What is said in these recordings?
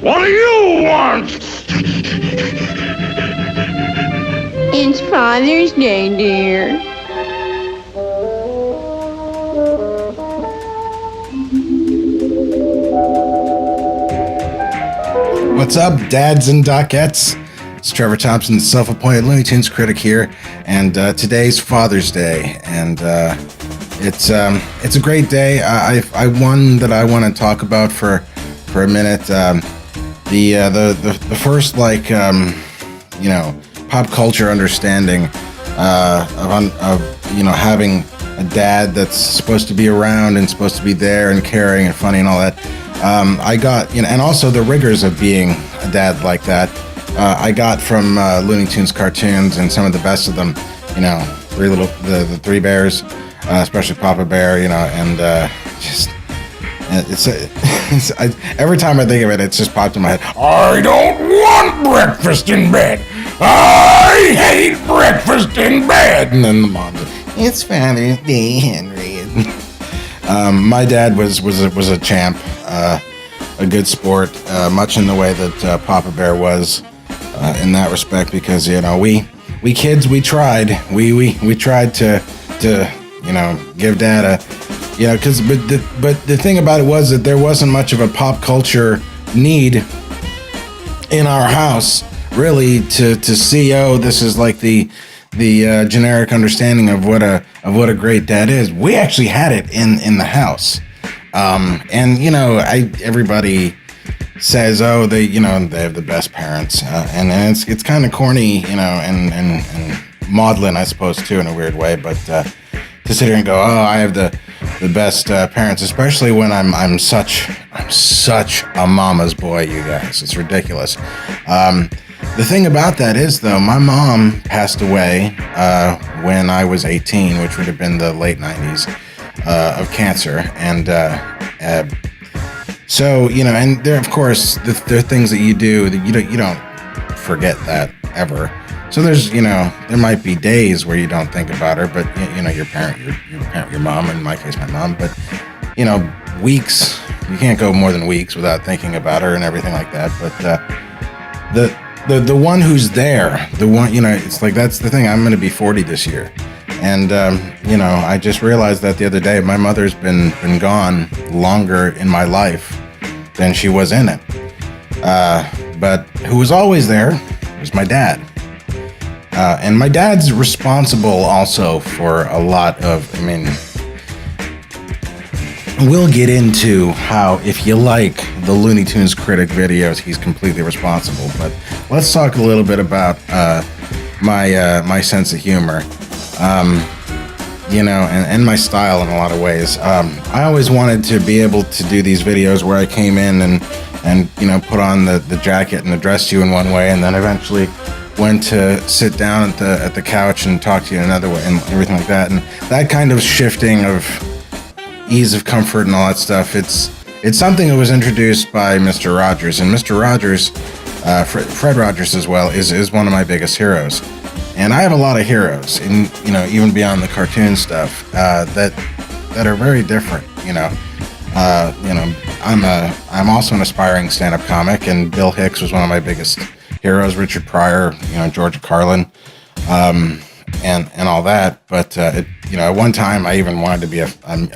What do you want? It's Father's Day, dear. What's up, dads and docettes? It's Trevor Thompson, self-appointed Looney Tunes critic here, and today's Father's Day, and it's a great day. I one that I want to talk about for a minute. The first pop culture understanding of having a dad that's supposed to be around and supposed to be there and caring and funny and all that. I got, and also the rigors of being a dad like that. I got from Looney Tunes cartoons, and some of the best of them. The three bears, especially Papa Bear. Every time I think of it, it's just popped in my head. I don't want breakfast in bed. I hate breakfast in bed. And then the mom goes, "It's Father's Day, Henry." My dad was a champ, a good sport, much in the way that Papa Bear was in that respect, because we kids, we tried to give Dad a but the thing about it was that there wasn't much of a pop culture need in our house really to see, this is like the generic understanding of what a great dad is. We actually had it in the house. Everybody says, they have the best parents, and it's kind of corny, and maudlin, I suppose, too, in a weird way. But to sit here and go, I have the best parents, especially when I'm such a mama's boy, you guys. It's ridiculous. The thing about that is, though, my mom passed away when I was 18, which would have been the late 90s, of cancer. And so, and there, of course, there are things that you do that you don't forget that ever. So there's, there might be days where you don't think about her, but, your parent, your mom, in my case, my mom, but, weeks, you can't go more than weeks without thinking about her and everything like that. But the one who's there, the one, it's like, that's the thing. I'm going to be 40 this year. And, I just realized that the other day. My mother's been gone longer in my life than she was in it. But who was always there was my dad. And my dad's responsible also for a lot of, we'll get into how, if you like the Looney Tunes Critic videos, he's completely responsible. But let's talk a little bit about my sense of humor, and my style in a lot of ways. I always wanted to be able to do these videos where I came in and put on the jacket and addressed you in one way, and then eventually went to sit down at the couch and talk to you in another way, and everything like that. And that kind of shifting of ease of comfort and all that stuff, it's something that was introduced by Mr. Rogers. And Mr. Rogers, Fred Rogers as well, is one of my biggest heroes. And I have a lot of heroes, and even beyond the cartoon stuff, that are very different. I'm also an aspiring stand-up comic, and Bill Hicks was one of my biggest heroes. Richard Pryor, George Carlin, and all that. But at one time, I even wanted to be a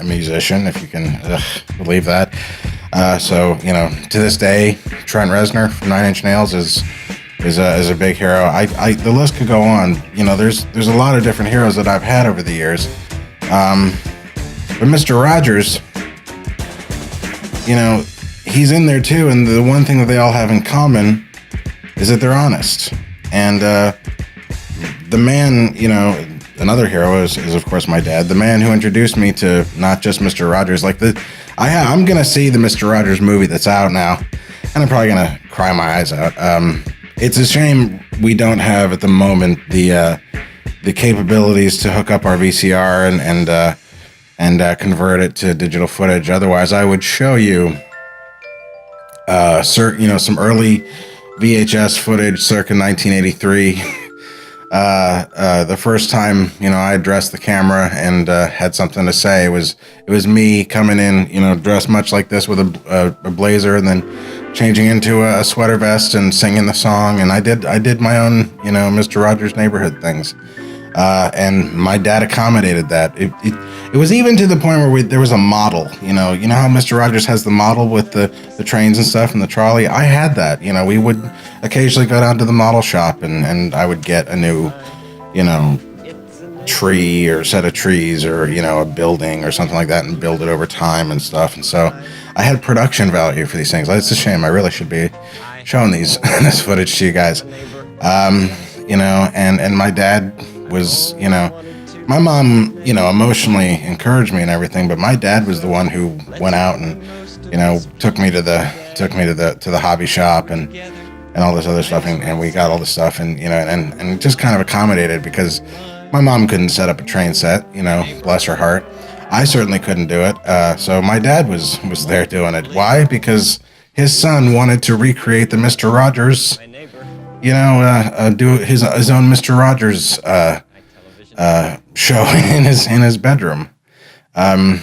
musician, if you can believe that. So to this day, Trent Reznor from Nine Inch Nails is a big hero. The list could go on. There's a lot of different heroes that I've had over the years. But Mr. Rogers, he's in there too. And the one thing that they all have in common is that they're honest. And the man, another hero is of course my dad, the man who introduced me to not just Mr. Rogers. I'm gonna see the Mr. Rogers movie that's out now, and I'm probably gonna cry my eyes out. It's a shame we don't have at the moment the capabilities to hook up our VCR and convert it to digital footage. Otherwise, I would show you some early VHS footage circa 1983. The first time, I addressed the camera and had something to say, it was me coming in, dressed much like this with a blazer, and then changing into a sweater vest and singing the song. And I did my own, Mr. Rogers' Neighborhood things. And my dad accommodated that. It was even to the point where there was a model. You know how Mr. Rogers has the model with the trains and stuff and the trolley. I had that. We would occasionally go down to the model shop and I would get a new, tree or set of trees or a building or something like that and build it over time and stuff. And so I had production value for these things. It's a shame. I really should be showing this footage to you guys. And my dad was, my mom, emotionally encouraged me and everything, but my dad was the one who went out and, took me to the hobby shop and all this other stuff, and we got all this stuff, and and just kind of accommodated, because my mom couldn't set up a train set, bless her heart. I certainly couldn't do it. So my dad was there doing it. Why? Because his son wanted to recreate the Mr. Rogers, do his own Mr. Rogers show in his bedroom. The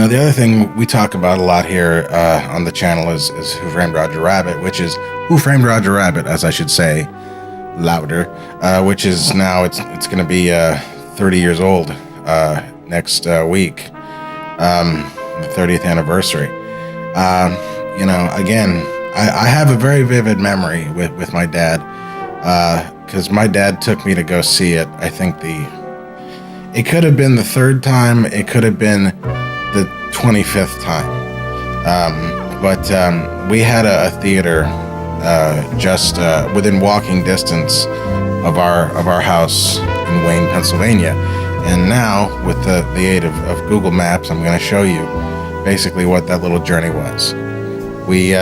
other thing we talk about a lot here on the channel is Who Framed Roger Rabbit, which is Who Framed Roger Rabbit, as I should say louder, which is now it's going to be 30 years old next week, the 30th anniversary. Again, I have a very vivid memory with my dad, because my dad took me to go see it. I think it could have been the third time, it could have been the 25th time, but we had a theater just within walking distance of our house in Wayne, Pennsylvania. And now, with the aid of Google Maps, I'm going to show you basically what that little journey was. We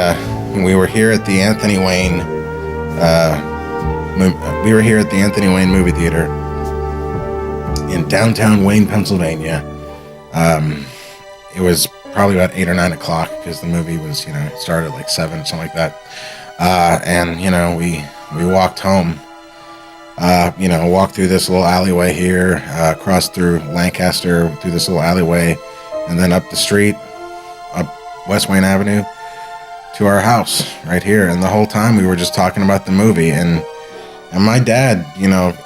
were here at the Anthony Wayne. We were here at the Anthony Wayne movie theater in downtown Wayne, Pennsylvania. It was probably about 8 or 9 o'clock, because the movie was, it started at like 7, something like that. And we walked home. Walked through this little alleyway here, crossed through Lancaster, through this little alleyway, and then up the street, up West Wayne Avenue, to our house right here. And the whole time we were just talking about the movie, and my dad,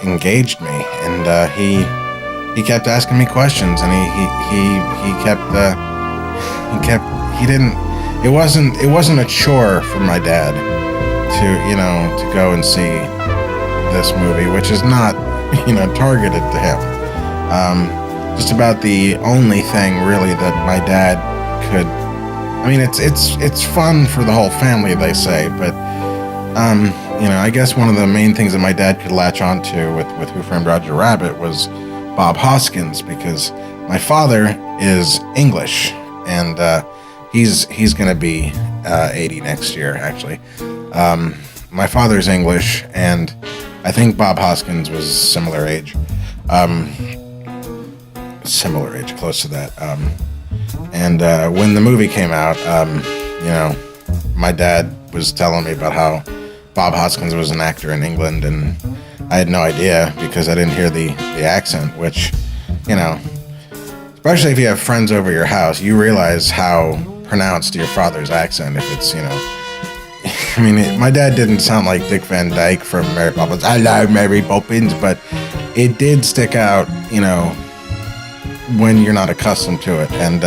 engaged me, and he kept asking me questions, and it wasn't a chore for my dad to go and see this movie, which is not, targeted to him. Just about the only thing really that my dad could, it's fun for the whole family, they say, but, I guess one of the main things that my dad could latch onto with Who Framed Roger Rabbit was Bob Hoskins, because my father is English, and he's going to be 80 next year, actually. My father's English, and I think Bob Hoskins was similar age, close to that. And when the movie came out, my dad was telling me about how Bob Hoskins was an actor in England, and I had no idea, because I didn't hear the accent, which, especially if you have friends over your house, you realize how pronounced your father's accent, if it's, my dad didn't sound like Dick Van Dyke from Mary Poppins. I love Mary Poppins, but it did stick out, when you're not accustomed to it. And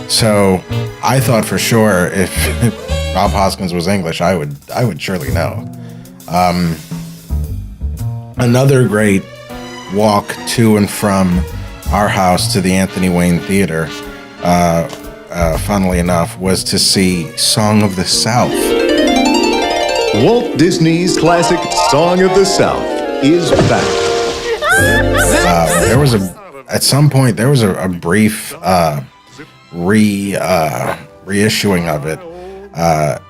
so I thought for sure if Bob Hoskins was English, I would surely know. Another great walk to and from our house to the Anthony Wayne Theater, funnily enough, was to see Song of the South. Walt Disney's classic Song of the South is back. At some point there was a brief reissuing of it,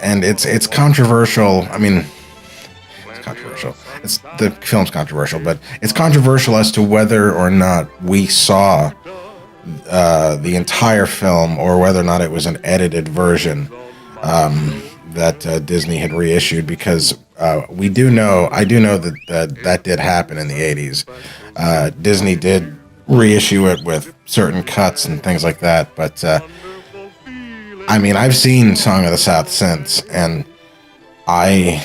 and it's controversial. It's controversial. The film's controversial, but it's controversial as to whether or not we saw the entire film, or whether or not it was an edited version that Disney had reissued, because I do know that did happen in the 80s. Disney did reissue it with certain cuts and things like that, but I mean, I've seen Song of the South since, and I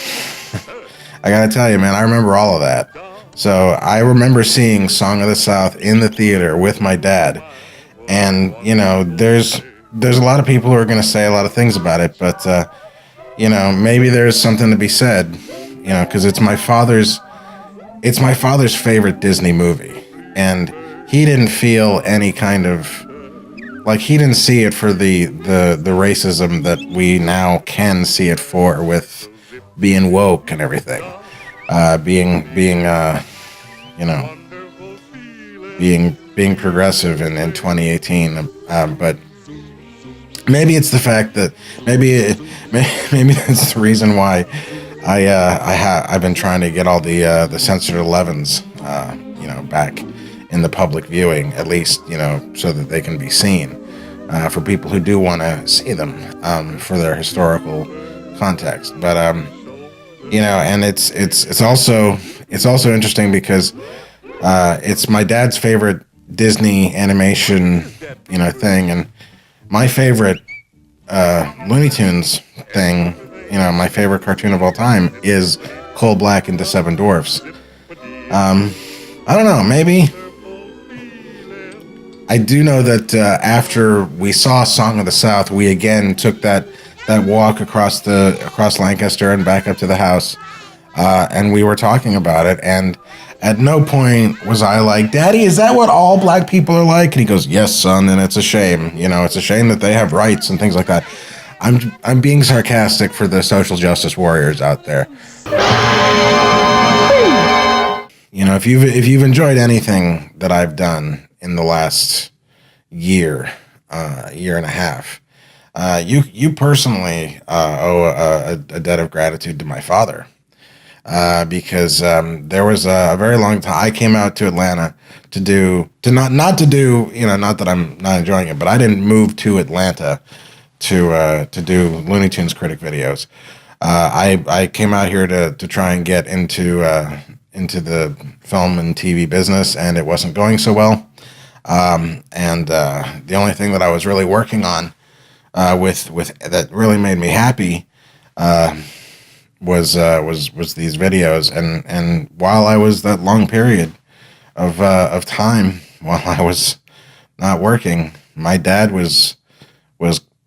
gotta tell you, man, I remember all of that. So I remember seeing Song of the South in the theater with my dad, and you know, there's a lot of people who are gonna say a lot of things about it, but you know, maybe there's something to be said, you know, because it's my father's favorite Disney movie, and he didn't feel any kind of, like, he didn't see it for the racism that we now can see it for, with being woke and everything, being progressive in 2018. But maybe it's the fact that maybe that's the reason why I've been trying to get all the censored 11s, back in the public viewing, at least, so that they can be seen, for people who do want to see them, for their historical context. But and it's also interesting because it's my dad's favorite Disney animation, thing, and my favorite Looney Tunes thing, my favorite cartoon of all time is Coal Black and the Seven Dwarfs. I don't know, maybe. I do know that after we saw Song of the South, we again took that walk across Lancaster and back up to the house, and we were talking about it, and at no point was I like, "Daddy, is that what all black people are like?" And he goes, "Yes, son, and it's a shame. It's a shame that they have rights and things like that." I'm being sarcastic for the social justice warriors out there. If you've enjoyed anything that I've done in the last year and a half, you personally owe a debt of gratitude to my father, because there was a very long time I came out to Atlanta not that I'm not enjoying it, but I didn't move to Atlanta to do Looney Tunes Critic videos. I came out here to try and get into the film and TV business, and it wasn't going so well. And the only thing that I was really working on with that really made me happy was these videos. And while I was that long period of time while I was not working, my dad was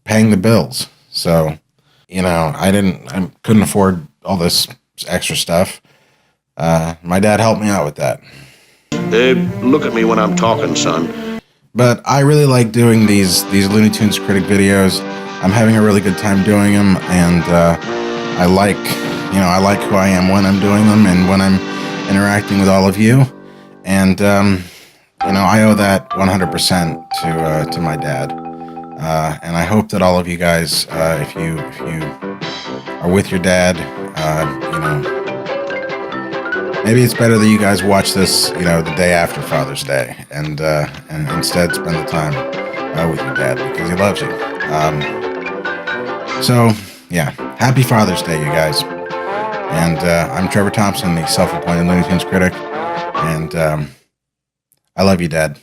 paying the bills. So I couldn't afford all this extra stuff. My dad helped me out with that. Look at me when I'm talking, son. But I really like doing these Looney Tunes Critic videos. I'm having a really good time doing them, and I like who I am when I'm doing them and when I'm interacting with all of you. And I owe that 100% to my dad. And I hope that all of you guys, if you are with your dad, maybe it's better that you guys watch this, the day after Father's Day, and instead spend the time with your dad, because he loves you. So, yeah, happy Father's Day, you guys. And I'm Trevor Thompson, the self-appointed Looney Tunes critic, and I love you, Dad.